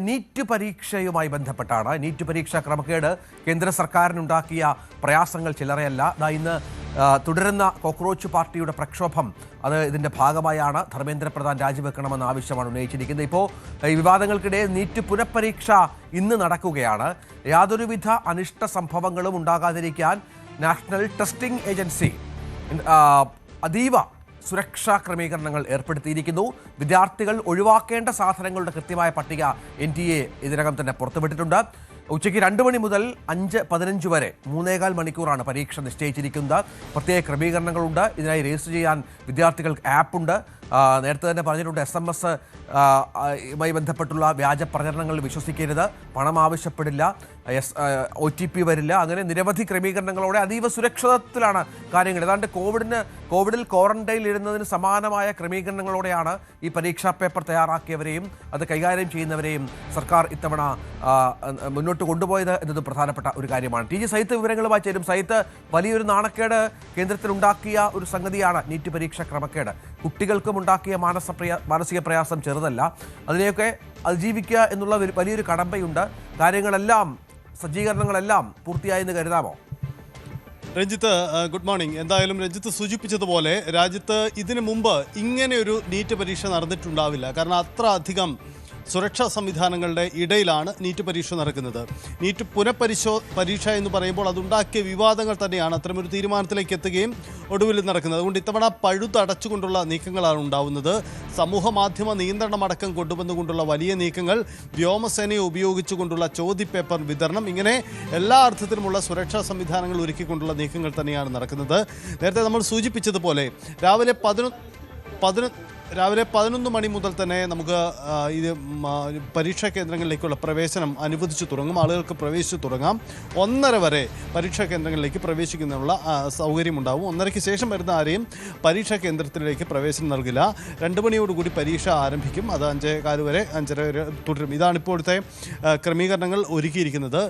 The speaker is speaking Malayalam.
നീറ്റ് പരീക്ഷയുമായി ബന്ധപ്പെട്ടാണ്. നീറ്റ് പരീക്ഷാ ക്രമക്കേട് കേന്ദ്ര സർക്കാരിനുണ്ടാക്കിയ പ്രയാസങ്ങൾ ചില്ലറയല്ല. ഇന്ന് തുടരുന്ന കോക്രോച്ച് പാർട്ടിയുടെ പ്രക്ഷോഭം അത് ഇതിൻ്റെ ഭാഗമായാണ്. ധർമ്മേന്ദ്ര പ്രധാൻ രാജിവെക്കണമെന്ന ആവശ്യമാണ് ഉന്നയിച്ചിരിക്കുന്നത്. ഇപ്പോൾ ഈ വിവാദങ്ങൾക്കിടെ നീറ്റ് പുനഃപരീക്ഷ ഇന്ന് നടക്കുകയാണ്. യാതൊരുവിധ അനിഷ്ട സംഭവങ്ങളും ഉണ്ടാകാതിരിക്കാൻ നാഷണൽ ടെസ്റ്റിംഗ് ഏജൻസി അതീവ സുരക്ഷാ ക്രമീകരണങ്ങൾ ഏർപ്പെടുത്തിയിരിക്കുന്നു. വിദ്യാർത്ഥികൾ ഒഴിവാക്കേണ്ട സാധനങ്ങളുടെ കൃത്യമായ പട്ടിക NTA ഇതിനകം തന്നെ പുറത്തുവിട്ടിട്ടുണ്ട്. ഉച്ചയ്ക്ക് 2 മണി മുതൽ 5:15 വരെ 3.25 മണിക്കൂറാണ് പരീക്ഷ നിശ്ചയിച്ചിരിക്കുന്നത്. പ്രത്യേക ക്രമീകരണങ്ങളുണ്ട്. ഇതിനായി രജിസ്റ്റർ ചെയ്യാൻ വിദ്യാർത്ഥികൾക്ക് ആപ്പുണ്ട്. നേരത്തെ തന്നെ പറഞ്ഞിട്ടുണ്ട്, SMS യുമായി ബന്ധപ്പെട്ടുള്ള വ്യാജ പ്രചരണങ്ങൾ വിശ്വസിക്കരുത്, പണം ആവശ്യപ്പെടില്ല, OTP വരില്ല. അങ്ങനെ നിരവധി ക്രമീകരണങ്ങളോടെ അതീവ സുരക്ഷിതത്തിലാണ് കാര്യങ്ങൾ. ഏതാണ്ട് കോവിഡിൽ ക്വാറന്റൈനിൽ ഇരുന്നതിന് സമാനമായ ക്രമീകരണങ്ങളോടെയാണ് ഈ പരീക്ഷാ പേപ്പർ തയ്യാറാക്കിയവരെയും അത് കൈകാര്യം ചെയ്യുന്നവരെയും സർക്കാർ ഇത്തവണ മുന്നോട്ട് കൊണ്ടുപോയത് എന്നത് പ്രധാനപ്പെട്ട ഒരു കാര്യമാണ്. TG സൈത്ത് വിവരങ്ങളുമായി ചേരും. സൈത്ത്, വലിയൊരു നാണക്കേട് കേന്ദ്രത്തിലുണ്ടാക്കിയ ഒരു സംഗതിയാണ് നീറ്റ് പരീക്ഷ ക്രമക്കേട്. കുട്ടികൾക്കും ഉണ്ടാക്കിയ മാനസിക പ്രയാസം ചെറുതല്ല. അതിനെയൊക്കെ അതിജീവിക്കുക എന്നുള്ള വലിയൊരു കടമ്പയുണ്ട്. കാര്യങ്ങളെല്ലാം, സജ്ജീകരണങ്ങളെല്ലാം പൂർത്തിയായെന്ന് കരുതാമോ? Ranjith, good morning. എന്തായാലും രഞ്ജിത്ത് സൂചിപ്പിച്ചതുപോലെ രാജ്യത്ത് ഇതിനു മുമ്പ് ഇങ്ങനെയൊരു നീറ്റ് പരീക്ഷ നടന്നിട്ടുണ്ടാവില്ല. കാരണം അത്ര അധികം സുരക്ഷാ സംവിധാനങ്ങളുടെ ഇടയിലാണ് നീറ്റ് പരീക്ഷ നടക്കുന്നത്. നീറ്റ് പരീക്ഷ എന്ന് പറയുമ്പോൾ അതുണ്ടാക്കിയ വിവാദങ്ങൾ തന്നെയാണ് അത്തരമൊരു തീരുമാനത്തിലേക്ക് എത്തുകയും ഒടുവിൽ നടക്കുന്നത്. അതുകൊണ്ട് ഇത്തവണ പഴുതടച്ചുകൊണ്ടുള്ള നീക്കങ്ങളാണ് ഉണ്ടാവുന്നത്. സമൂഹ മാധ്യമ നിയന്ത്രണമടക്കം കൊണ്ടുവന്നുകൊണ്ടുള്ള വലിയ നീക്കങ്ങൾ, വ്യോമസേനയെ ഉപയോഗിച്ചുകൊണ്ടുള്ള ചോദ്യപേപ്പർ വിതരണം, ഇങ്ങനെ എല്ലാ അർത്ഥത്തിലുമുള്ള സുരക്ഷാ സംവിധാനങ്ങൾ ഒരുക്കിക്കൊണ്ടുള്ള നീക്കങ്ങൾ തന്നെയാണ് നടക്കുന്നത്. നേരത്തെ നമ്മൾ സൂചിപ്പിച്ചതുപോലെ രാവിലെ 11 മണി മുതൽ തന്നെ നമുക്ക് ഇത് പരീക്ഷാ കേന്ദ്രങ്ങളിലേക്കുള്ള പ്രവേശനം അനുവദിച്ചു തുടങ്ങും. ആളുകൾക്ക് പ്രവേശിച്ചു തുടങ്ങാം. 1:30 വരെ പരീക്ഷാ കേന്ദ്രങ്ങളിലേക്ക് പ്രവേശിക്കുന്നതിനുള്ള സൗകര്യമുണ്ടാവും. 1:30-ക്ക് ശേഷം വരുന്ന ആരെയും പരീക്ഷാ കേന്ദ്രത്തിലേക്ക് പ്രവേശനം നൽകില്ല. 2 മണിയോടുകൂടി പരീക്ഷ ആരംഭിക്കും. അത് 5:15 വരെ 5:30 വരെ തുടരും. ഇതാണ് ഇപ്പോഴത്തെ ക്രമീകരണങ്ങൾ ഒരുക്കിയിരിക്കുന്നത്.